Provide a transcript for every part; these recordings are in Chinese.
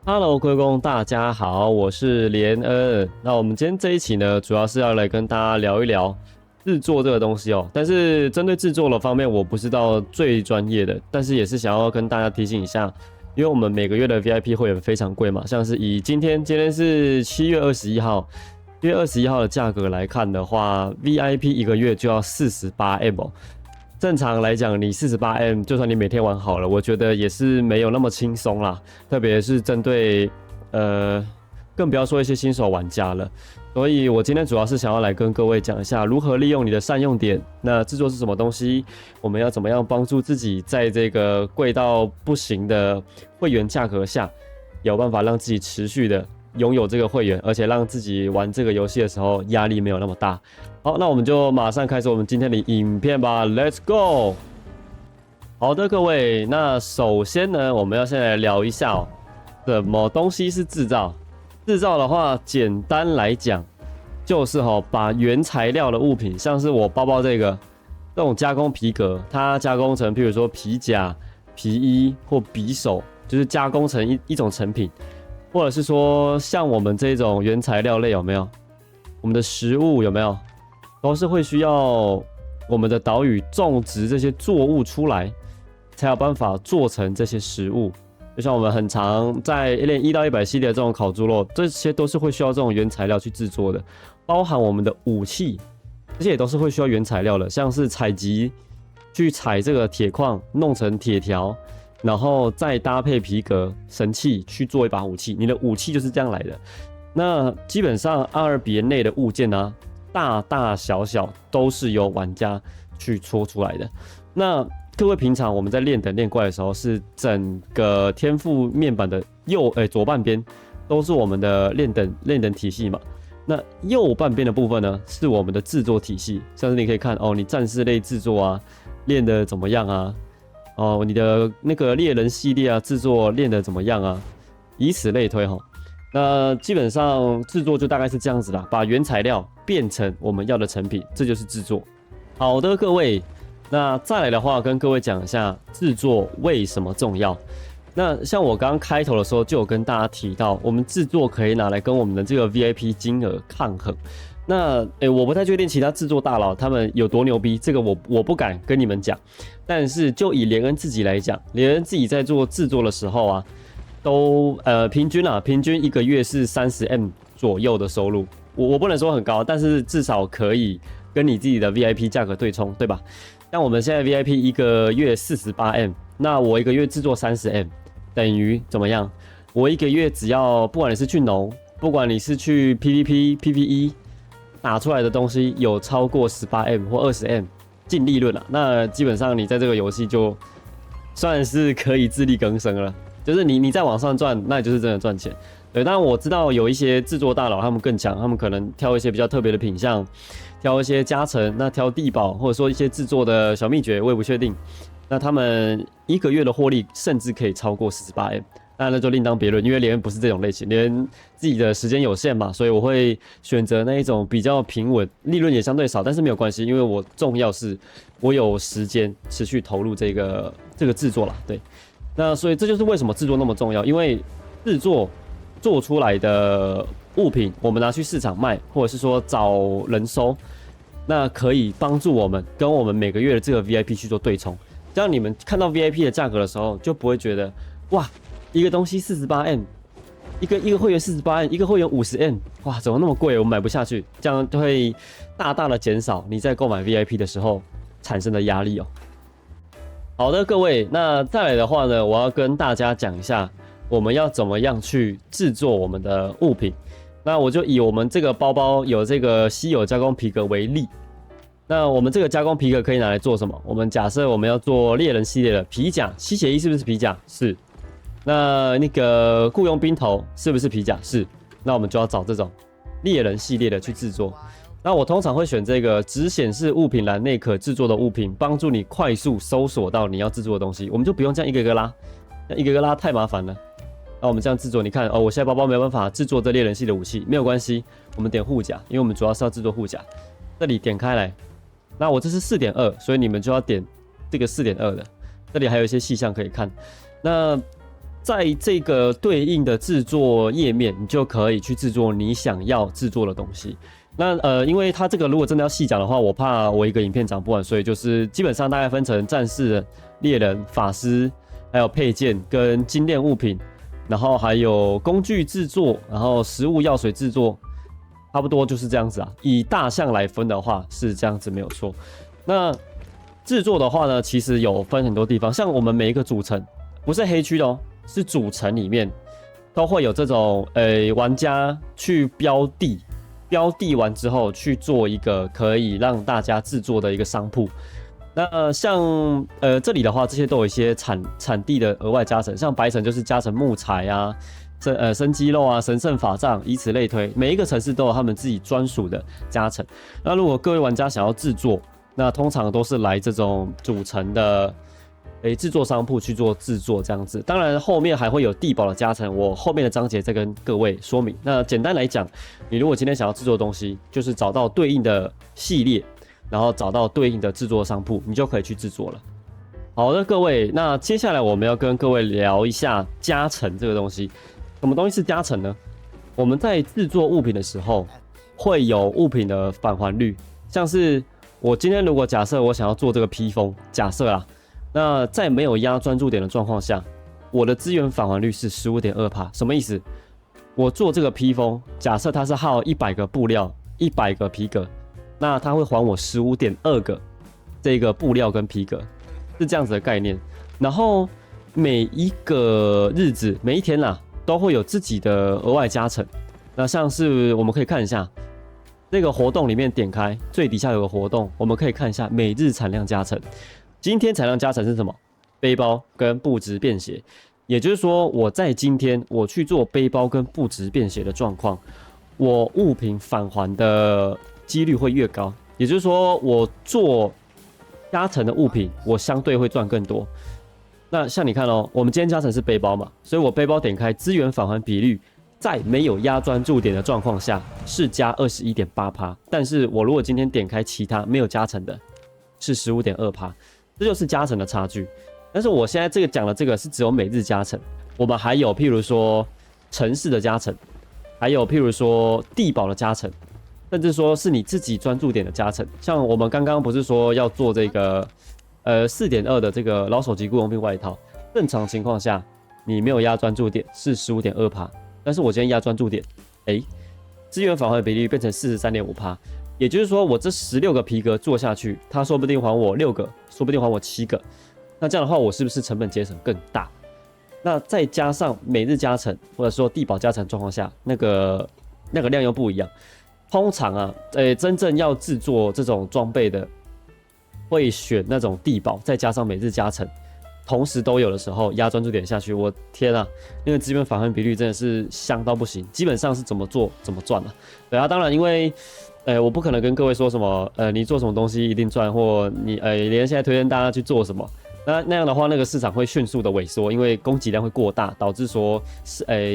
Hello， 各位觀眾大家好，我是連恩。那我們今天這一期呢，主要是要來跟大家聊一聊製作這個東西哦。但是針對製作的方面，我不是到最專業的，但是也是想要跟大家提醒一下，因為我們每個月的 VIP 會員非常貴嘛，像是以今天是7月21號，7月21號的價格來看的話 ，VIP 一個月就要 48M 哦。正常來講，你 48M， 就算你每天玩好了，我覺得也是沒有那麼輕鬆啦。特別是針對更不要說一些新手玩家了。所以我今天主要是想要來跟各位講一下如何利用你的善用點。那製作是什麼東西？我們要怎麼樣幫助自己在這個貴到不行的會員價格下，有辦法讓自己持續的擁有這個會員，而且讓自己玩這個遊戲的時候壓力沒有那麼大。好，那我們就馬上開始我們今天的影片吧 ，Let's go！ 好的，各位，那首先呢，我們要先來聊一下什麼東西是製造。製造的話，簡單來講，就是把原材料的物品，像是我包包這種加工皮革，它加工成，譬如說皮夾、皮衣或匕首，就是加工成一種成品。或者是說，像我們這種原材料類有沒有？我們的食物有沒有？都是會需要我們的島嶼種植這些作物出來，才有辦法做成這些食物。就像我們很常在練1到100系列的這種烤豬肉，這些都是會需要這種原材料去制作的。包含我們的武器，這些也都是會需要原材料的，像是採集去採這個鐵礦，弄成鐵條。然後再搭配皮革、神器去做一把武器，你的武器就是這樣來的。那基本上2R內的物件啊，大大小小都是由玩家去搓出來的。那各位平常我們在練等練怪的時候，是整個天賦面板的左半邊都是我們的練等體系嘛。那右半邊的部分呢，是我們的制作體系，像是你可以看哦，你戰士類制作啊，練得怎麼樣啊？哦，你的那個獵人系列啊，製作練得怎麼樣啊？以此類推哈。那基本上製作就大概是這樣子啦，把原材料變成我們要的成品，這就是製作。好的，各位，那再來的話，跟各位講一下製作為什麼重要。那像我剛剛開頭的時候就有跟大家提到，我們製作可以拿來跟我們的這個 VIP 金額抗衡。那我不太確定其他製作大佬他們有多牛逼，這個我不敢跟你們講。但是就以連恩自己來講，連恩自己在做製作的時候啊，都平均一個月是30M 左右的收入。我不能說很高，但是至少可以跟你自己的 VIP 價格對沖，對吧？像我們現在 VIP 一個月48M， 那我一個月製作30M， 等於怎麼樣？我一個月只要不管你是去農，不管你是去 PVP、PVE。打出來的東西有超過18M 或20M 淨利潤了，那基本上你在這個遊戲就算是可以自力更生了。就是你在網上賺，那你就是真的賺錢。對，當然我知道有一些制作大佬他們更強，他們可能挑一些比較特別的品項，挑一些加成，那挑地堡或者說一些制作的小秘訣，我也不確定。那他們一個月的獲利甚至可以超過48M。當然那就另當別論，因為連恩不是這種類型，連恩自己的時間有限嘛，所以我會選擇那一種比較平穩，利潤也相對少，但是沒有關係，因為我重要是我有時間持續投入這個製作啦。對，那所以這就是為什麼製作那麼重要，因為製作做出來的物品，我們拿去市場賣，或者是說找人收，那可以幫助我們跟我們每個月的這個 VIP 去做對沖，這樣你們看到 VIP 的價格的時候，就不會覺得哇。一個東西48M， 一個會員48M， 一個會員50M， 哇，怎麼那麼貴？我買不下去，這樣就會大大的減少你在購買 VIP 的時候產生的壓力哦。好的，各位，那再來的話呢，我要跟大家講一下，我們要怎麼樣去製作我們的物品。那我就以我們這個包包有這個稀有加工皮革為例。那我們這個加工皮革可以拿來做什麼？我們假設我們要做獵人系列的皮甲，吸血衣是不是皮甲？是。那個僱傭兵頭是不是皮甲？是。那我們就要找這種獵人系列的去制作。那我通常會選這個只顯示物品欄內可制作的物品，幫助你快速搜索到你要制作的東西。我們就不用這樣一個一個拉，一個一個拉太麻煩了。那我們這樣制作，你看哦，我現在包包沒有辦法制作這獵人系的武器，沒有關係，我們點護甲，因為我們主要是要制作護甲。這裡點開來，那我這是 4.2， 所以你們就要點這個 4.2 的。這裡還有一些細項可以看。那在這個對應的製作頁面，你就可以去製作你想要製作的東西。那因為它這個如果真的要細講的話，我怕我一個影片講不完，所以就是基本上大概分成戰士、獵人、法師，還有配件跟精煉物品，然後還有工具製作，然後食物藥水製作，差不多就是這樣子啊。以大項來分的話是這樣子沒有錯。那製作的話呢，其實有分很多地方，像我們每一個組成不是黑區的哦，是組成裡面都會有這種玩家去標地完之後去做一個可以讓大家製作的一個商鋪。那像這裡的話，這些都有一些產地的額外加成，像白城就是加成木材啊、生肌肉啊、神聖法杖，以此類推。每一個城市都有他們自己專屬的加成。那如果各位玩家想要製作，那通常都是來這種組成的製作商鋪去做製作這樣子。當然後面還會有地堡的加成，我後面的章節再跟各位說明。那簡單來講，你如果今天想要製作東西，就是找到對應的系列，然後找到對應的製作商鋪，你就可以去製作了。好的，各位，那接下来我們要跟各位聊一下加成這個東西。什麼東西是加成呢？我們在製作物品的時候，會有物品的返還率，像是我今天如果假設我想要做這個披風，假設啦，那在沒有壓專注點的狀況下，我的資源返還率是 15.2%。什麼意思？我做這個披風，假設它是耗100個布料、100個皮革，那它會還我 15.2 個這個布料跟皮革，是這樣子的概念。然後每一個日子、每一天啦，都會有自己的額外加成。那像是我們可以看一下這個活動裡面，點開最底下有個活動，我們可以看一下每日產量加成。今天產量加成是什麼？背包跟布質便攜。也就是說，我在今天我去做背包跟布質便攜的狀況，我物品返還的幾率會越高。也就是說，我做加成的物品，我相對會賺更多。那像你看哦，我們今天加成是背包嘛，所以我背包點開資源返還比率，在沒有壓專注點的狀況下是加 21.8%， 但是我如果今天點開其他沒有加成的，是 15.2%， 這就是加成的差距。但是我現在這個講的這個是只有每日加成，我們還有譬如說城市的加成，還有譬如說地堡的加成，甚至說是你自己專注點的加成。像我們剛剛不是說要做這個4.2 的這個老手級僱傭兵外套，正常情況下你没有壓專注點是 15.2%， 但是我今天壓專注點，資源返還比例變成 43.5%， 也就是說我這16個皮革做下去，它說不定還我6個，說不定還我7個，那這樣的話我是不是成本節省更大？那再加上每日加成或者說地堡加成狀況下，那個量又不一樣。通常啊，真正要制作這種裝備的，會選那種地堡，再加上每日加成，同時都有的時候，壓專注點下去，我天啊，那個資源返還比率真的是香到不行，基本上是怎麼做怎麼賺啊。對啊，當然因為，我不可能跟各位說什麼，你做什麼東西一定賺，或你連現在推薦大家去做什麼。那樣的話，那個市場會迅速的萎縮，因為供給量會過大，導致說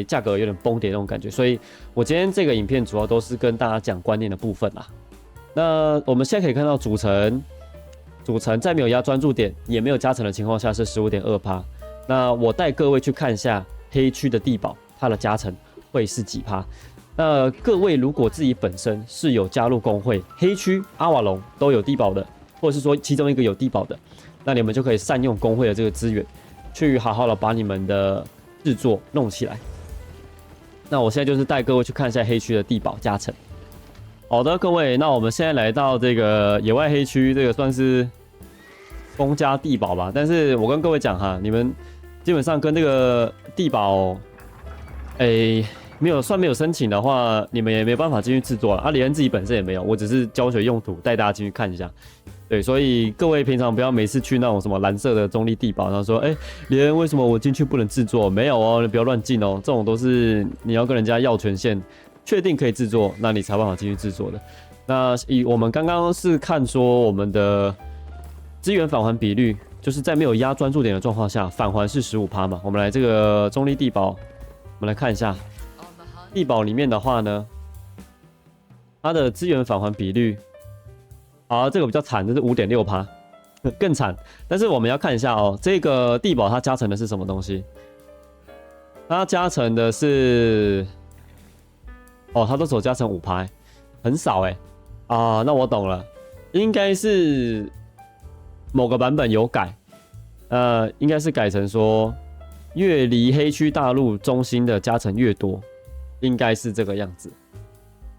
價格有點崩跌那種感覺。所以我今天這個影片主要都是跟大家講觀念的部分啦。那我們現在可以看到組成在沒有壓專注點也沒有加成的情況下是 15.2%。那我帶各位去看一下黑區的地堡，它的加成會是幾%。那各位如果自己本身是有加入工會，黑區、阿瓦隆都有地堡的，或者是說其中一個有地堡的，那你們就可以善用工會的這個資源，去好好的把你們的製作弄起來。那我现在就是帶各位去看一下黑區的地堡加成。好的，各位，那我們現在來到這個野外黑區，這個算是公家地堡吧。但是我跟各位講哈，你們基本上跟這個地堡，沒有申請的話，你們也沒辦法進去製作了。阿連自己本身也沒有，我只是教學用途，帶大家進去看一下。對，所以各位平常不要每次去那種什麼藍色的中立地堡，然後說，連為什麼我進去不能製作？沒有哦，你不要亂進哦，這種都是你要跟人家要權限，確定可以製作，那你才有辦法進去製作的。那以我們剛剛是看說我們的資源返還比率，就是在沒有壓專注點的狀況下，返還是 15% 嘛。我們來這個中立地堡，我們來看一下地堡裡面的話呢，它的資源返還比率。好，這個比較慘，這是 5.6%， 更慘。但是我們要看一下哦，這個地堡它加成的是什麼東西？它加成的是，它都走加成5%，很少那我懂了，應該是某個版本有改，應該是改成說越離黑區大陸中心的加成越多，應該是這個樣子。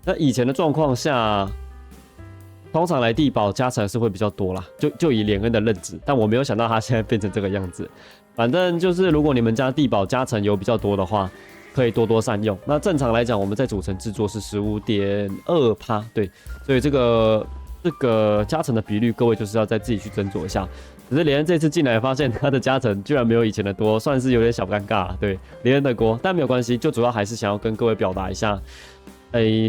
那以前的狀況下，通常來地堡加成是會比較多啦，就以連恩的認知，但我沒有想到他現在變成這個樣子。反正就是如果你們家地堡加成有比較多的話，可以多多善用。那正常來講，我們在組成制作是 15.2%， 對，所以這個加成的比率，各位就是要再自己去斟酌一下。只是連恩這次進來發現他的加成居然沒有以前的多，算是有點小尷尬，對，連恩的鍋，但沒有關係，就主要還是想要跟各位表達一下。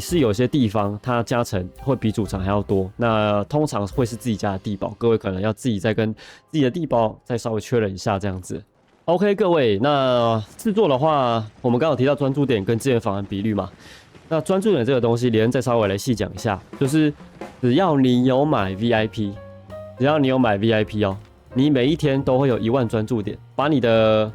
是有些地方它加成會比主場還要多，那通常會是自己家的地堡，各位可能要自己再跟自己的地堡再稍微確認一下這樣子。OK， 各位，那制作的話，我們剛剛有提到專注點跟資源訪談比率嘛，那專注點這個東西，連恩再稍微來細講一下，就是只要你有買 VIP， 你每一天都會有1萬專注點，把你的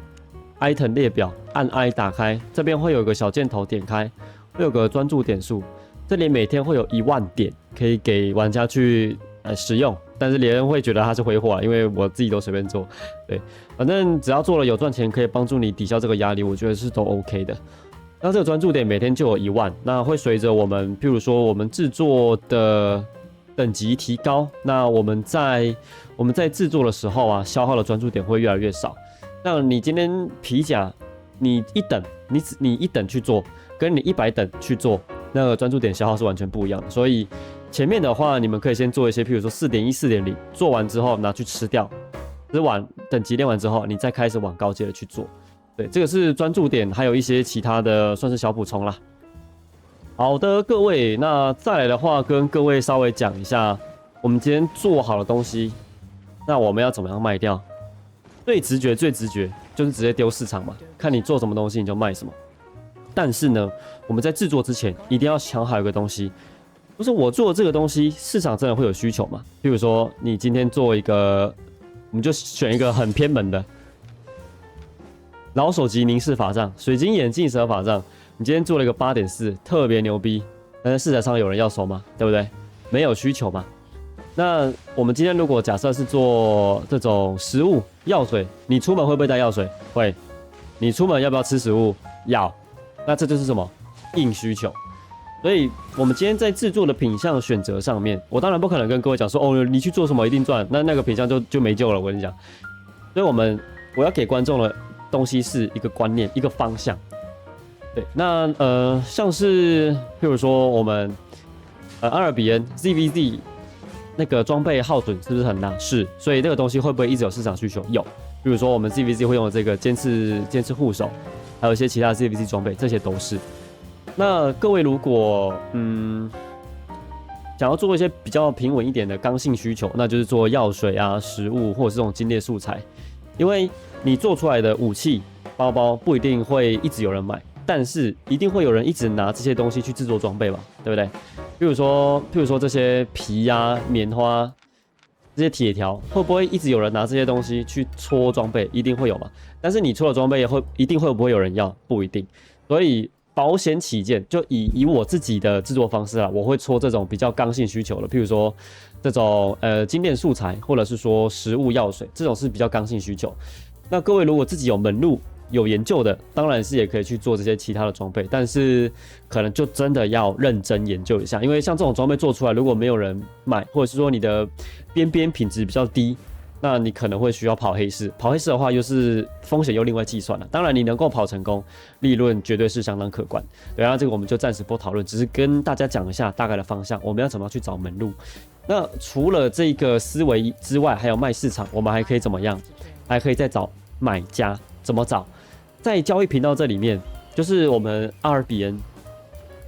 item 列表按 I 打開，這邊會有一個小箭頭點開。會有個專注點數，這裡每天會有1萬點可以給玩家去使用，但是連恩會覺得它是揮霍，因為我自己都隨便做，對，反正只要做了有賺錢，可以幫助你抵消這個壓力，我覺得是都 OK 的。那這個專注點每天就有1萬，那會隨着我們，譬如說我們制作的等級提高，那我們在制作的時候啊，消耗的專注點會越來越少。那你今天皮甲，你一等去做，跟你100等去做，那個專注點消耗是完全不一樣的。所以前面的話，你們可以先做一些，譬如說4.1、4.0，做完之後拿去吃掉，吃完等級練完之後，你再開始往高階的去做。對，這個是專注點，還有一些其他的算是小補充啦。好的，各位，那再來的話，跟各位稍微講一下，我們今天做好的東西，那我們要怎麼樣賣掉？最直覺就是直接丟市場嘛，看你做什麼東西你就賣什麼。但是呢，我們在制作之前一定要想好一個東西，就是我做的這個東西市場真的會有需求嘛？譬如說你今天做一個，我們就選一個很偏門的老手級凝視法杖、水晶眼鏡蛇法杖，你今天做了一個8.4，特別牛逼，但是市場上有人要收嗎？對不對？沒有需求嘛。那我們今天如果假設是做這種食物藥水，你出門會不會帶藥水？會。你出門要不要吃食物？要。那這就是什麼？硬需求。所以我們今天在制作的品項選擇上面，我當然不可能跟各位講說，哦，你去做什麼一定賺，那個品項就沒救了。我跟你講。所以我要給觀眾的東西是一個觀念，一個方向。對，那像是譬如說我們阿爾比恩 ZVZ 那個裝備耗損是不是很大？是，所以這個東西會不會一直有市場需求？有。比如說我們 ZVZ 會用的這個尖刺護手，還有一些其他的 ZVZ 裝備，這些都是。那各位如果想要做一些比較平穩一點的剛性需求，那就是做藥水啊、食物或者是這種精煉素材，因為你做出來的武器、包包不一定會一直有人買，但是一定会有人一直拿這些東西去制作裝備嘛，對不對？譬如說這些皮啊、棉花、這些鐵條，會不會一直有人拿這些東西去搓裝備？一定會有嘛。但是你搓的裝備一定會不會有人要？不一定。所以保險起見，就以我自己的制作方式啊，我會搓這種比較剛性需求的，譬如說這種精煉素材，或者是說食物藥水，這種是比較剛性需求。那各位如果自己有門路，有研究的，當然是也可以去做這些其他的裝備，但是可能就真的要認真研究一下，因為像這種裝備做出來，如果沒有人買，或者是說你的邊品質比較低，那你可能會需要跑黑市。跑黑市的話，又是風險又另外計算了。當然，你能夠跑成功，利潤絕對是相當可觀。對啊，這個我們就暫時不討論，只是跟大家講一下大概的方向，我們要怎麼樣去找門路。那除了這個思維之外，還有賣市場，我們還可以怎麼樣？還可以再找買家，怎麼找？在交易頻道這裡面，就是我們 RBN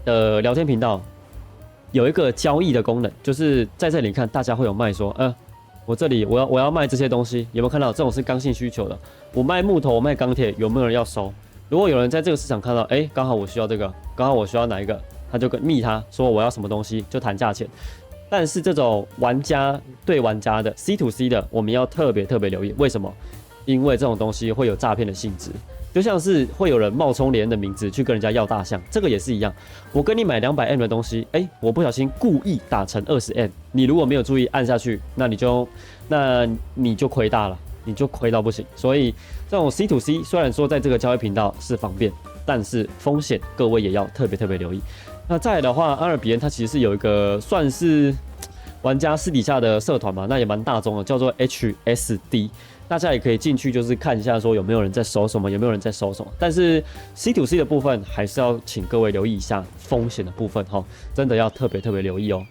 的聊天頻道有一個交易的功能，就是在這裡看大家會有賣說，我這裡我要賣這些東西，有沒有看到？這種是剛性需求的，我賣木頭，我賣鋼鐵，有沒有人要收？如果有人在這個市場看到，剛好我需要這個，剛好我需要哪一個，他就密他說我要什麼東西，就談價錢。但是這種玩家對玩家的 C to C 的，我們要特別留意，為什麼？因為這種東西會有詐騙的性質。就像是會有人冒充連恩的名字去跟人家要大象，這個也是一樣。我跟你買200M 的東西，我不小心故意打成20M，你如果沒有注意按下去，那你就虧大了，你就虧到不行。所以這種 C to C 雖然說在這個交易頻道是方便，但是風險各位也要特別留意。那再來的話，阿爾比恩它其實是有一個算是玩家私底下的社團嘛，那也蠻大眾的，叫做 HSD。大家也可以進去，就是看一下說有沒有人在收什麼，有沒有人在收什麼。但是 C to C 的部分還是要請各位留意一下風險的部分哈，真的要特別留意哦。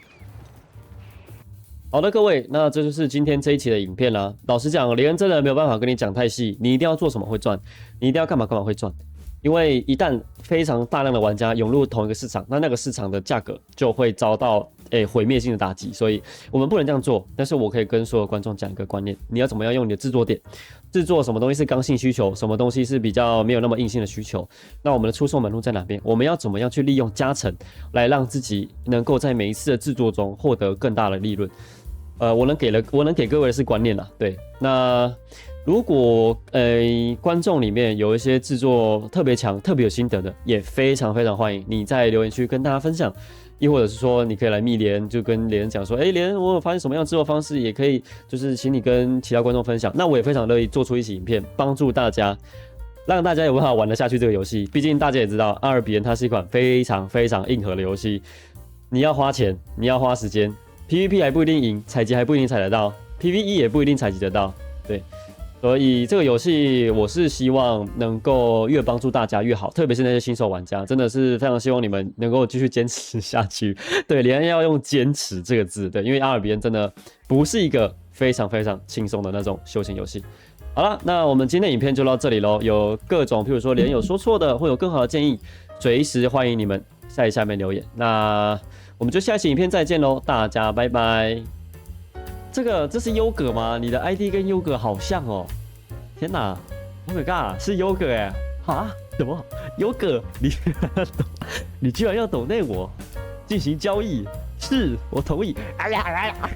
好的，各位，那這就是今天這一期的影片啦。老實講，連恩真的沒有辦法跟你講太細，你一定要做什麼會賺，你一定要幹嘛會賺。因為一旦非常大量的玩家湧入同一個市場，那個市場的價格就會遭到毀滅性的打擊，所以我們不能這樣做。但是我可以跟所有觀眾講一個觀念：你要怎麼樣用你的制作點，制作什麼東西是剛性需求，什麼東西是比較沒有那麼硬性的需求。那我們的出售門路在哪邊？我們要怎麼樣去利用加成，來讓自己能夠在每一次的制作中獲得更大的利潤？我能給各位的是觀念啦，對，那。如果觀眾裡面有一些制作特別強、特別有心得的，也非常歡迎你在留言區跟大家分享，亦或者是說你可以來密連，就跟連恩講說，連恩我有發現什麼樣的制作方式，也可以就是請你跟其他觀眾分享。那我也非常樂意做出一期影片，幫助大家，讓大家有辦法玩得下去這個遊戲。畢竟大家也知道，阿爾比恩它是一款非常硬核的遊戲，你要花錢，你要花時間 ，PVP 還不一定贏，採集還不一定採得到 ，PVE 也不一定採集得到，對。所以這個遊戲我是希望能夠越幫助大家越好，特別是那些新手玩家，真的是非常希望你們能夠繼續堅持下去。對，連恩要用堅持這個字，對，因為阿爾比恩真的不是一個非常輕鬆的那種休閒遊戲。好了，那我們今天的影片就到這裡咯，有各種譬如說連恩有說錯的，或有更好的建議，隨時歡迎你們在下面留言。那我們就下期影片再見咯，大家拜拜。這是優格嗎？你的 ID 跟優格好像哦！天哪 ，Oh my god， 是優格哎！啊？什麼？優格？你居然要抖內我進行交易？是我同意。哎呀！